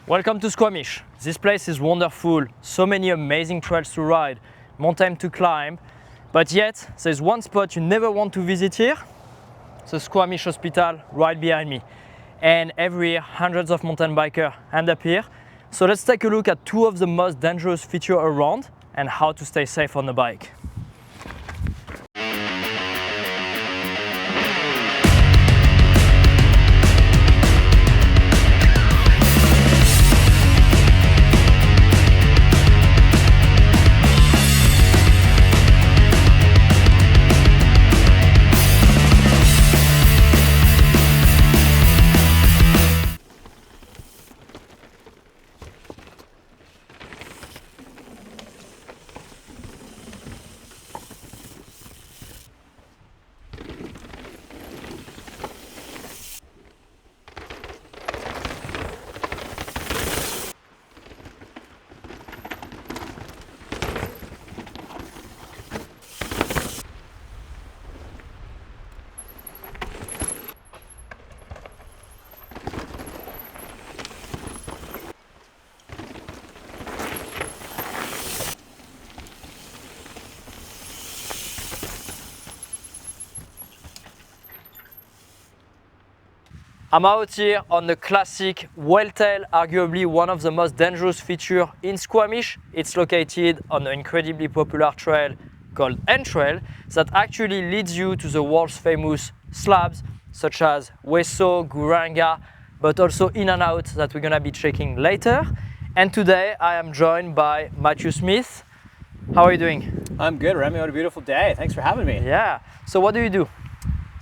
Welcome to Squamish. This place is wonderful, so many amazing trails to ride, mountain to climb, but yet there's one spot you never want to visit here, the Squamish Hospital right behind me. And every year hundreds of mountain bikers end up here. So let's take a look at two of the most dangerous features around and how to stay safe on the bike. I'm out here on the classic Welltail, arguably one of the most dangerous features in Squamish. It's located on an incredibly popular trail called N Trail that actually leads you to the world's famous slabs such as Weso, Guranga, but also In and Out that we're gonna be checking later. And today I am joined by Matthew Smith. How are you doing? I'm good, Remy. What a beautiful day. Thanks for having me. Yeah. So what do you do?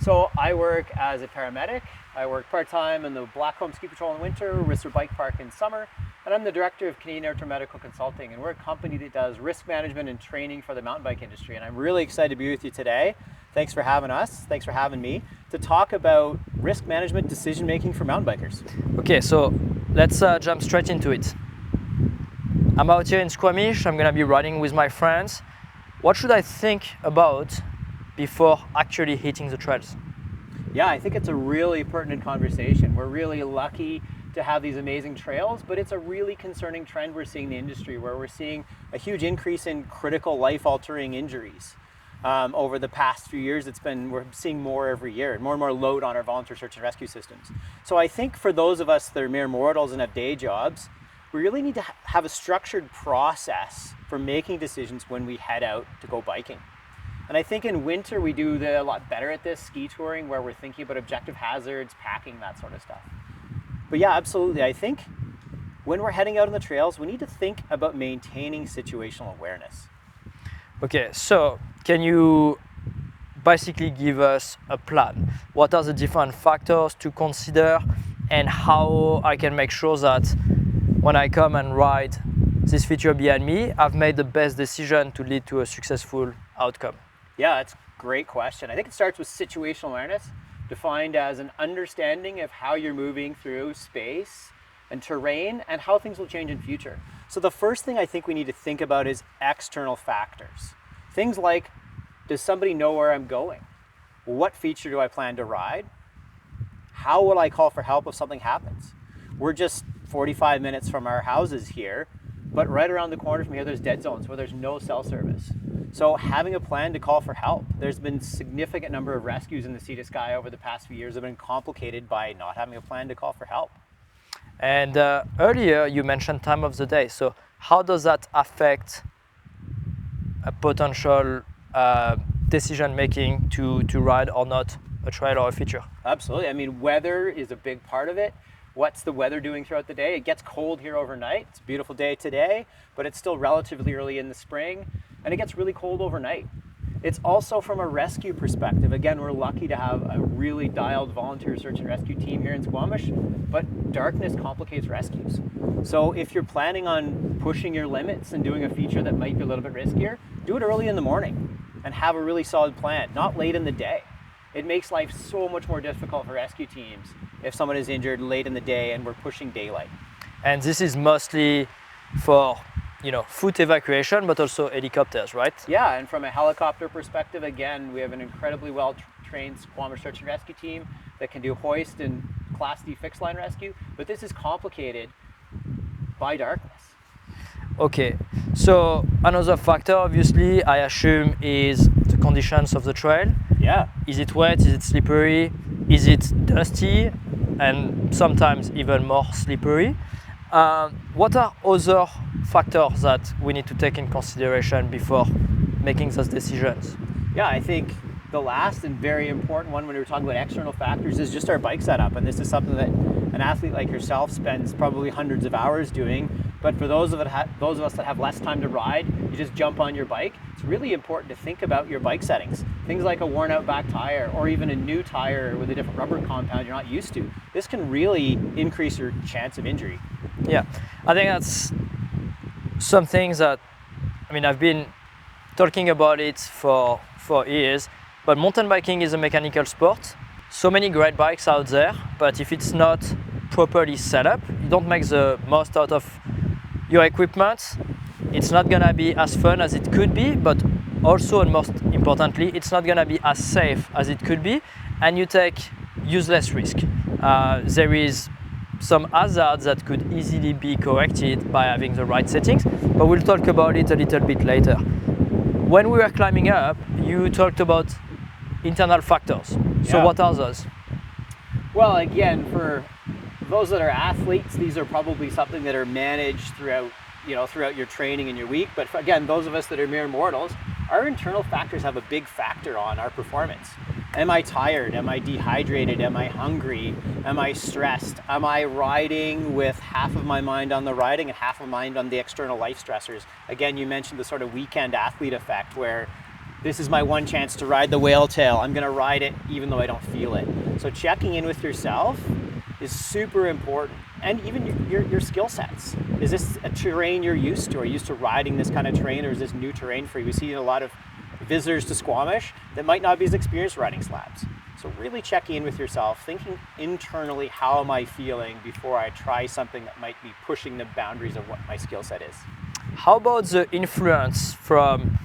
So I work as a paramedic. I work part-time in the Blackcomb Ski Patrol in winter, Whistler Bike Park in summer, and I'm the director of Canadian Outdoor Medical Consulting, and we're a company that does risk management and training for the mountain bike industry. And I'm really excited to be with you today. Thanks for having us. Thanks for having me to talk about risk management decision-making for mountain bikers. Okay, so let's jump straight into it. I'm out here in Squamish. I'm gonna be riding with my friends. What should I think about before actually hitting the trails? Yeah, I think it's a really pertinent conversation. We're really lucky to have these amazing trails, but it's a really concerning trend we're seeing in the industry where we're seeing a huge increase in critical life-altering injuries. Over the past few years, we're seeing more every year and more load on our volunteer search and rescue systems. So I think for those of us that are mere mortals and have day jobs, we really need to have a structured process for making decisions when we head out to go biking. And I think in winter we do a lot better at this, ski touring, where we're thinking about objective hazards, packing, that sort of stuff. But yeah, absolutely. I think when we're heading out on the trails, we need to think about maintaining situational awareness. Okay, so can you basically give us a plan? What are the different factors to consider and how I can make sure that when I come and ride this feature behind me, I've made the best decision to lead to a successful outcome? Yeah, that's a great question. I think it starts with situational awareness, defined as an understanding of how you're moving through space and terrain and how things will change in future. So the first thing I think we need to think about is external factors. Things like, does somebody know where I'm going? What feature do I plan to ride? How will I call for help if something happens? We're just 45 minutes from our houses here, but right around the corner from here, there's dead zones where there's no cell service. So having a plan to call for help. There's been a significant number of rescues in the Sea to Sky over the past few years that have been complicated by not having a plan to call for help. And earlier you mentioned time of the day. So how does that affect a potential decision making to ride or not a trail or a feature? Absolutely. I mean, weather is a big part of it. What's the weather doing throughout the day? It gets cold here overnight. It's a beautiful day today, but it's still relatively early in the spring, and it gets really cold overnight. It's also from a rescue perspective. Again, we're lucky to have a really dialed volunteer search and rescue team here in Squamish, but darkness complicates rescues. So if you're planning on pushing your limits and doing a feature that might be a little bit riskier, do it early in the morning and have a really solid plan, not late in the day. It makes life so much more difficult for rescue teams if someone is injured late in the day and we're pushing daylight. And this is mostly for foot evacuation, but also helicopters, right? Yeah, and from a helicopter perspective, again, we have an incredibly well-trained Squamish search and rescue team that can do hoist and Class D fixed line rescue, but this is complicated by darkness. Okay, so another factor, obviously, I assume, is the conditions of the trail. Yeah. Is it wet? Is it slippery? Is it dusty? And sometimes even more slippery. What are other factors that we need to take in consideration before making those decisions? Yeah, I think the last and very important one when we're talking about external factors is just our bike setup. And this is something that an athlete like yourself spends probably hundreds of hours doing. But for those of us that have less time to ride, you just jump on your bike. It's really important to think about your bike settings. Things like a worn out back tire or even a new tire with a different rubber compound you're not used to. This can really increase your chance of injury. Yeah, I think that's some things that, I mean, I've been talking about it for years, but mountain biking is a mechanical sport. So many great bikes out there, but if it's not properly set up, you don't make the most out of your equipment, it's not gonna be as fun as it could be, but also, and most importantly, it's not gonna be as safe as it could be, and you take useless risk. There is some hazards that could easily be corrected by having the right settings, but we'll talk about it a little bit later. When we were climbing up, you talked about internal factors. So what are those? Well, again, for those that are athletes, these are probably something that are managed throughout your training and your week. But again, those of us that are mere mortals, our internal factors have a big factor on our performance. Am I tired? Am I dehydrated? Am I hungry? Am I stressed? Am I riding with half of my mind on the riding and half of my mind on the external life stressors? Again, you mentioned the sort of weekend athlete effect where this is my one chance to ride the whale tail. I'm gonna ride it even though I don't feel it. So checking in with yourself is super important. And even your skill sets. Is this a terrain you're used to? Are you used to riding this kind of terrain, or is this new terrain for you? We see a lot of visitors to Squamish that might not be as experienced riding slabs. So really checking in with yourself, thinking internally, how am I feeling before I try something that might be pushing the boundaries of what my skill set is. How about the influence from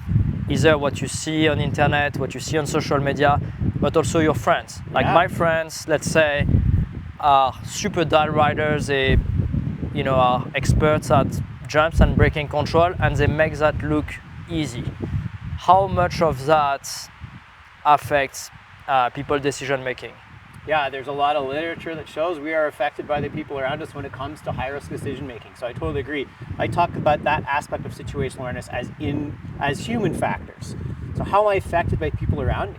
either what you see on internet, what you see on social media, but also your friends? Like my friends, let's say, are super dial riders, they are experts at jumps and braking control, and they make that look easy. How much of that affects people's decision making? Yeah, there's a lot of literature that shows we are affected by the people around us when it comes to high risk decision making. So I totally agree. I talk about that aspect of situational awareness as human factors. So how am I affected by people around me?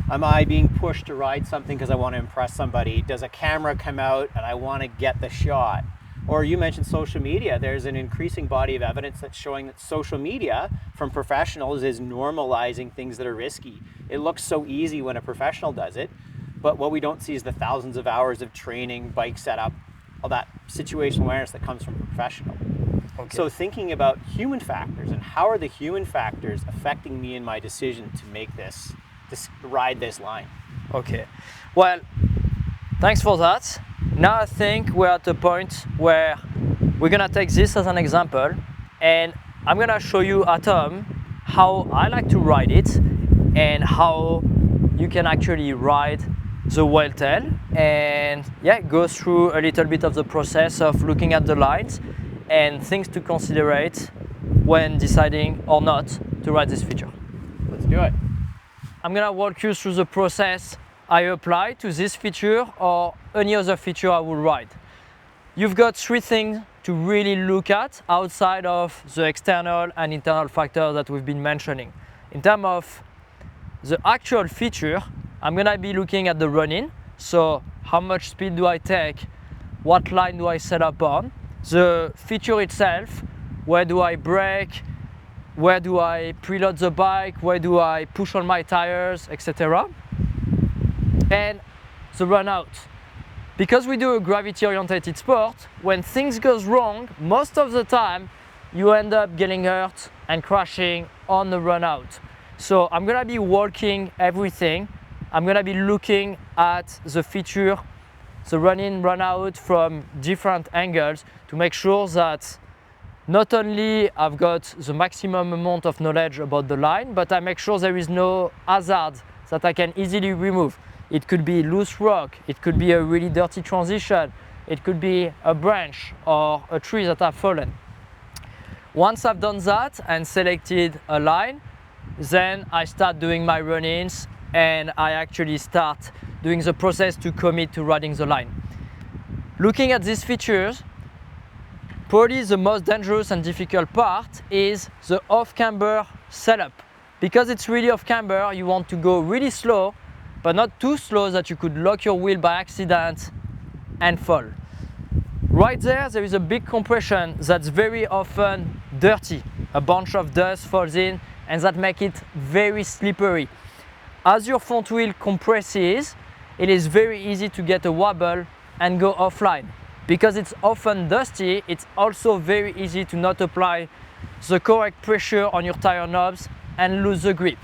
Am I being pushed to ride something because I want to impress somebody? Does a camera come out and I want to get the shot? Or you mentioned social media. There's an increasing body of evidence that's showing that social media from professionals is normalizing things that are risky. It looks so easy when a professional does it, but what we don't see is the thousands of hours of training, bike setup, all that situational awareness that comes from a professional. Okay. So thinking about human factors and how are the human factors affecting me in my decision to make this ride this line. Okay, well, thanks for that. Now I think we're at a point where we're gonna take this as an example, and I'm gonna show you at home how I like to ride it and how you can actually ride the whale tail, and go through a little bit of the process of looking at the lines and things to consider when deciding or not to ride this feature. Let's do it. I'm gonna walk you through the process I apply to this feature or any other feature I will ride. You've got three things to really look at outside of the external and internal factors that we've been mentioning. In terms of the actual feature, I'm gonna be looking at the run-in. So how much speed do I take? What line do I set up on? The feature itself, where do I brake? Where do I preload the bike? Where do I push on my tires, etc. And the run out. Because we do a gravity-oriented sport, when things goes wrong, most of the time, you end up getting hurt and crashing on the run out. So I'm gonna be walking everything. I'm gonna be looking at the feature, the run-in, run-out from different angles to make sure that not only I've got the maximum amount of knowledge about the line, but I make sure there is no hazard that I can easily remove. It could be loose rock, it could be a really dirty transition, it could be a branch or a tree that have fallen. Once I've done that and selected a line, then I start doing my run-ins and I actually start doing the process to commit to riding the line. Looking at these features, probably the most dangerous and difficult part is the off-camber setup. Because it's really off-camber, you want to go really slow, but not too slow that you could lock your wheel by accident and fall. Right there is a big compression that's very often dirty. A bunch of dust falls in and that makes it very slippery. As your front wheel compresses, it is very easy to get a wobble and go offline. Because it's often dusty, it's also very easy to not apply the correct pressure on your tire knobs and lose the grip.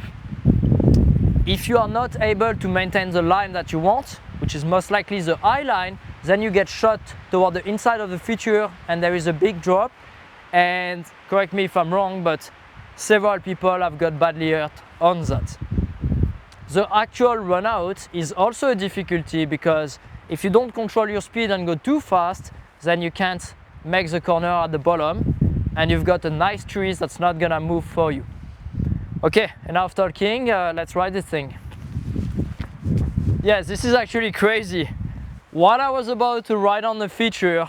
If you are not able to maintain the line that you want, which is most likely the high line, then you get shot toward the inside of the feature and there is a big drop. And correct me if I'm wrong, but several people have got badly hurt on that. The actual run out is also a difficulty because if you don't control your speed and go too fast, then you can't make the corner at the bottom and you've got a nice tree that's not gonna move for you. Okay, enough talking, let's ride this thing. Yes, this is actually crazy. While I was about to ride on the feature,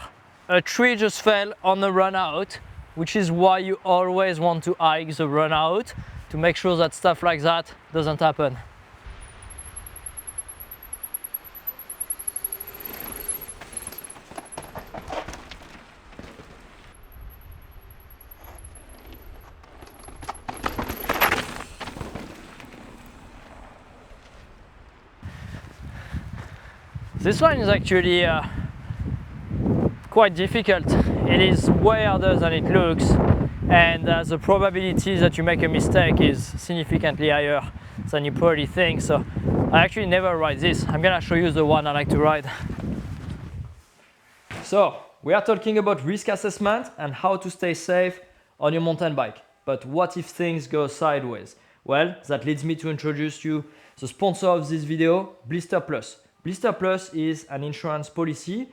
a tree just fell on the run out, which is why you always want to hike the run out to make sure that stuff like that doesn't happen. This line is actually quite difficult. It is way harder than it looks, and the probability that you make a mistake is significantly higher than you probably think. So I actually never ride this. I'm gonna show you the one I like to ride. So we are talking about risk assessment and how to stay safe on your mountain bike. But what if things go sideways? Well, that leads me to introduce you the sponsor of this video, Blister Plus. Blister Plus is an insurance policy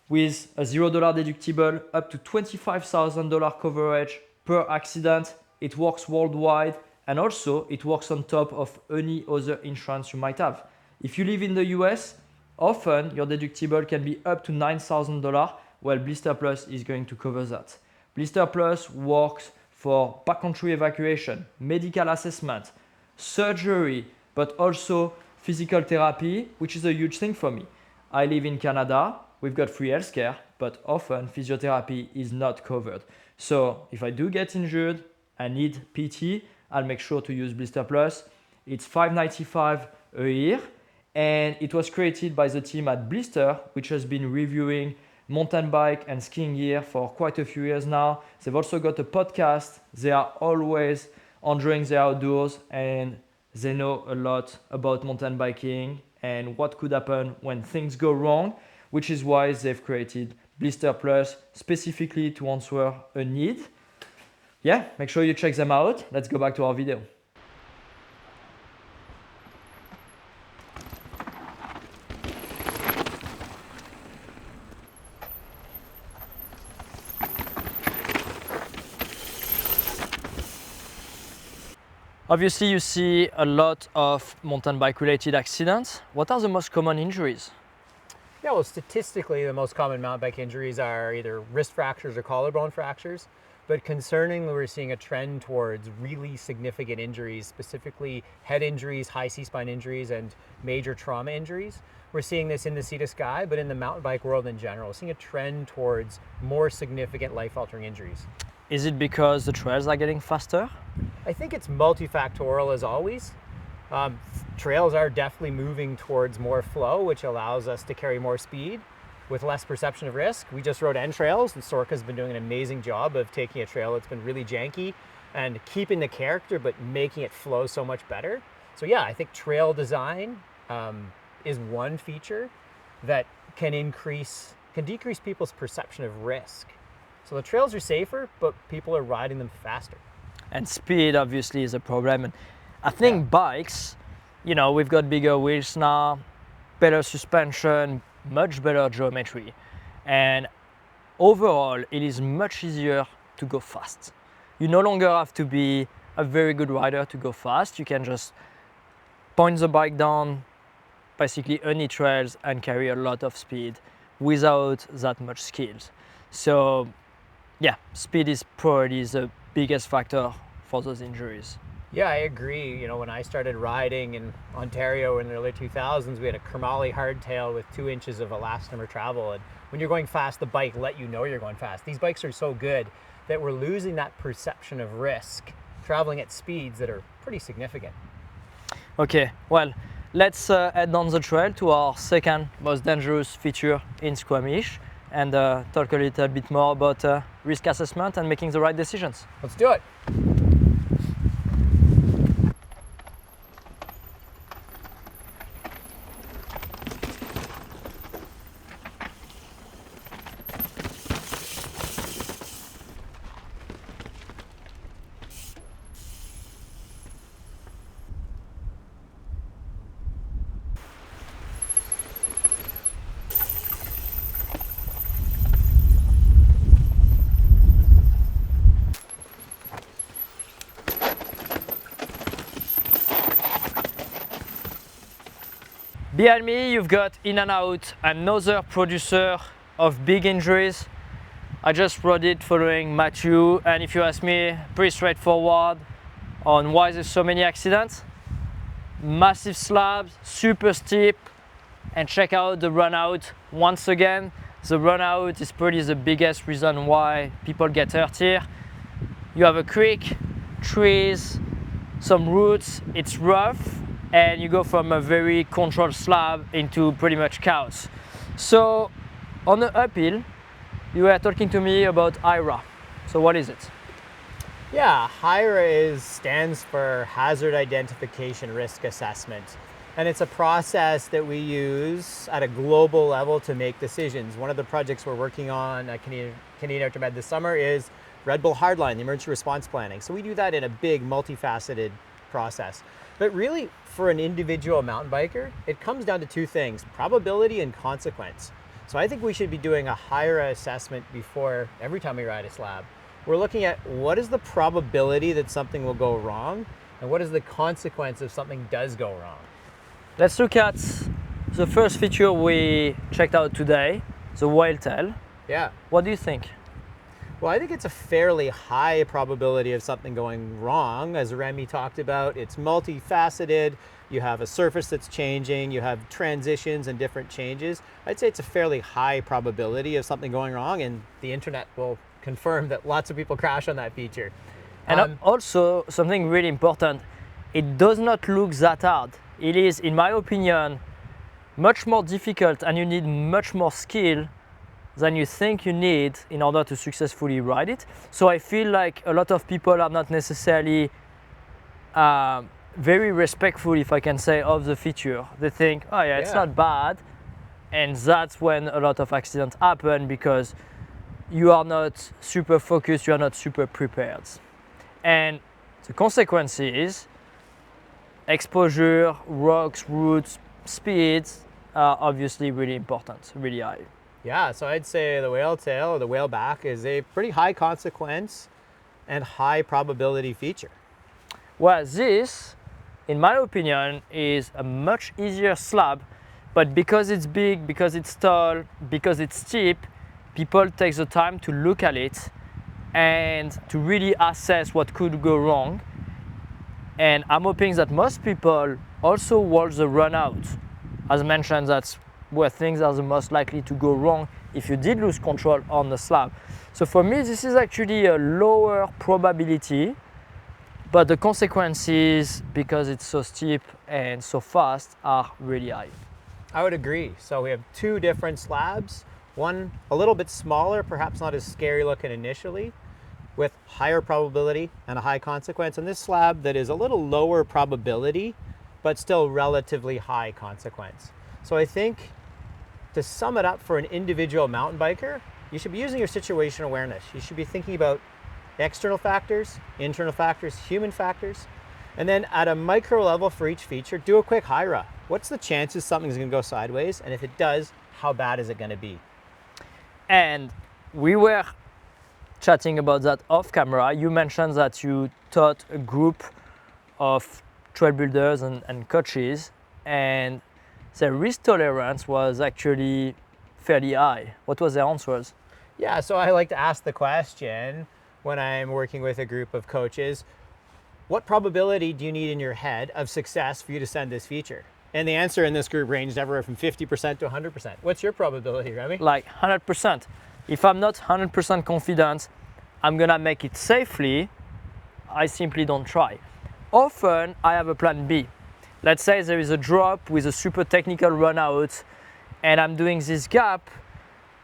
with a $0 deductible up to $25,000 coverage per accident. It works worldwide and also it works on top of any other insurance you might have. If you live in the US, often your deductible can be up to $9,000, while Blister Plus is going to cover that. Blister Plus works for backcountry evacuation, medical assessment, surgery, but also physical therapy, which is a huge thing for me. I live in Canada, we've got free healthcare, but often physiotherapy is not covered. So if I do get injured, I need PT, I'll make sure to use Blister Plus. It's $5.95 a year, and it was created by the team at Blister, which has been reviewing mountain bike and skiing gear for quite a few years now. They've also got a podcast. They are always enjoying the outdoors and they know a lot about mountain biking and what could happen when things go wrong, which is why they've created Blister Plus specifically to answer a need. Yeah, make sure you check them out. Let's go back to our video. Obviously, you see a lot of mountain bike related accidents. What are the most common injuries? Yeah, well, statistically, the most common mountain bike injuries are either wrist fractures or collarbone fractures. But concerningly, we're seeing a trend towards really significant injuries, specifically head injuries, high C-spine injuries, and major trauma injuries. We're seeing this in the Sea to Sky, but in the mountain bike world in general, we're seeing a trend towards more significant life-altering injuries. Is it because the trails are getting faster? I think it's multifactorial as always. Trails are definitely moving towards more flow, which allows us to carry more speed with less perception of risk. We just rode N trails, and Sorka's been doing an amazing job of taking a trail that's been really janky and keeping the character, but making it flow so much better. So yeah, I think trail design is one feature that can decrease people's perception of risk. So the trails are safer, but people are riding them faster. And speed obviously is a problem. And I think bikes, you know, we've got bigger wheels now, better suspension, much better geometry. And overall, it is much easier to go fast. You no longer have to be a very good rider to go fast. You can just point the bike down basically any trails and carry a lot of speed without that much skills. So yeah, speed is probably the biggest factor for those injuries. Yeah, I agree. You know, when I started riding in Ontario in the early 2000s, we had a chromoly hardtail with 2 inches of elastomer travel. And when you're going fast, the bike let you know you're going fast. These bikes are so good that we're losing that perception of risk, traveling at speeds that are pretty significant. Okay, well, let's head down the trail to our second most dangerous feature in Squamish and talk a little bit more about risk assessment and making the right decisions. Let's do it. Behind me, you've got In and Out, another producer of big injuries. I just rode it following Matthew, and if you ask me, pretty straightforward on why there's so many accidents. Massive slabs, super steep, and check out the run out once again. The run out is probably the biggest reason why people get hurt here. You have a creek, trees, some roots, it's rough, and you go from a very controlled slab into pretty much chaos. So on the uphill, you were talking to me about HIRA. So what is it? Yeah, HIRA stands for Hazard Identification Risk Assessment. And it's a process that we use at a global level to make decisions. One of the projects we're working on at Canadian Outdoor this summer is Red Bull Hardline, the emergency response planning. So we do that in a big, multifaceted process. But really, for an individual mountain biker, it comes down to 2 things, probability and consequence. So I think we should be doing a HIRA assessment before every time we ride a slab. We're looking at what is the probability that something will go wrong, and what is the consequence if something does go wrong. Let's look at the first feature we checked out today, the whale tail. Yeah. What do you think? Well, I think it's a fairly high probability of something going wrong. As Remy talked about, it's multifaceted. You have a surface that's changing, you have transitions and different changes. I'd say it's a fairly high probability of something going wrong, and the internet will confirm that lots of people crash on that feature. And also, something really important, it does not look that hard. It is, in my opinion, much more difficult, and you need much more skill than you think you need in order to successfully ride it. So I feel like a lot of people are not necessarily very respectful, if I can say, of the feature. They think, oh yeah, it's not bad. And that's when a lot of accidents happen, because you are not super focused, you are not super prepared. And the consequence is exposure, rocks, roots, speeds are obviously really important, really high. Yeah, so I'd say the whale tail or the whale back is a pretty high consequence and high probability feature. Well, this, in my opinion, is a much easier slab, but because it's big, because it's tall, because it's steep, people take the time to look at it and to really assess what could go wrong. And I'm hoping that most people also watch the run out. As mentioned, that's where things are the most likely to go wrong if you did lose control on the slab. So for me, this is actually a lower probability, but the consequences, because it's so steep and so fast, are really high. I would agree. So we have 2 different slabs, one a little bit smaller, perhaps not as scary looking initially, with higher probability and a high consequence, and this slab that is a little lower probability, but still relatively high consequence. So I think, to sum it up for an individual mountain biker, you should be using your situational awareness. You should be thinking about external factors, internal factors, human factors, and then at a micro level for each feature, do a quick HIRA. What's the chances something's gonna go sideways? And if it does, how bad is it gonna be? And we were chatting about that off camera. You mentioned that you taught a group of trail builders and coaches, and their risk tolerance was actually fairly high. What was their answers? Yeah, so I like to ask the question when I'm working with a group of coaches, what probability do you need in your head of success for you to send this feature? And the answer in this group ranged everywhere from 50% to 100%. What's your probability, Remy? Like 100%. If I'm not 100% confident I'm gonna make it safely, I simply don't try. Often I have a plan B. Let's say there is a drop with a super technical run out and I'm doing this gap,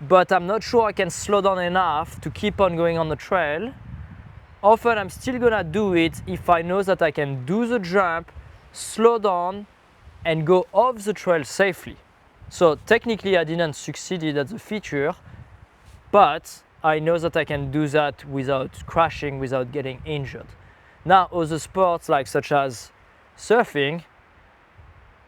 but I'm not sure I can slow down enough to keep on going on the trail. Often I'm still gonna do it if I know that I can do the jump, slow down, and go off the trail safely. So technically I didn't succeed at the feature, but I know that I can do that without crashing, without getting injured. Now other sports like such as surfing,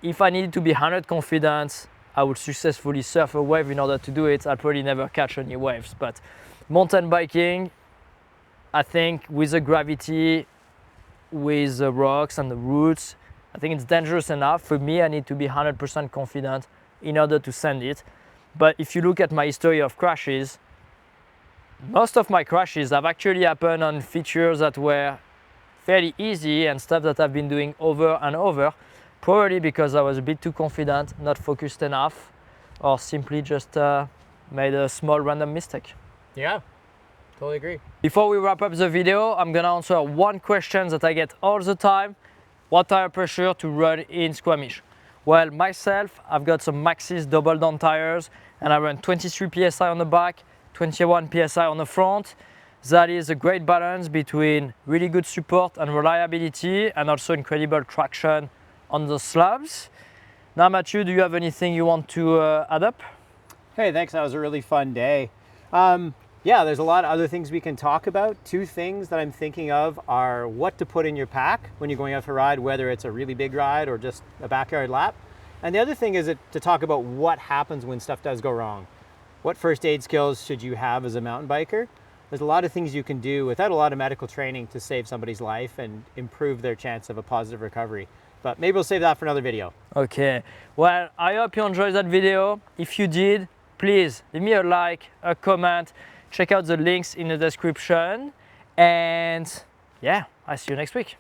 if I needed to be 100% confident I would successfully surf a wave in order to do it, I'll probably never catch any waves. But mountain biking, I think with the gravity, with the rocks and the roots, I think it's dangerous enough. For me, I need to be 100% confident in order to send it. But if you look at my history of crashes, most of my crashes have actually happened on features that were fairly easy and stuff that I've been doing over and over, probably because I was a bit too confident, not focused enough, or simply just made a small random mistake. Yeah, totally agree. Before we wrap up the video, I'm gonna answer one question that I get all the time. What tire pressure to run in Squamish? Well, myself, I've got some Maxxis double down tires and I run 23 PSI on the back, 21 PSI on the front. That is a great balance between really good support and reliability and also incredible traction on the slabs. Now, Mathieu, do you have anything you want to add up? Hey, thanks. That was a really fun day. Yeah, there's a lot of other things we can talk about. Two things that I'm thinking of are what to put in your pack when you're going out for a ride, whether it's a really big ride or just a backyard lap. And the other thing is to talk about what happens when stuff does go wrong. What first aid skills should you have as a mountain biker? There's a lot of things you can do without a lot of medical training to save somebody's life and improve their chance of a positive recovery. But maybe we'll save that for another video. Okay, well, I hope you enjoyed that video. If you did, please leave me a like, a comment, check out the links in the description, and yeah, I'll see you next week.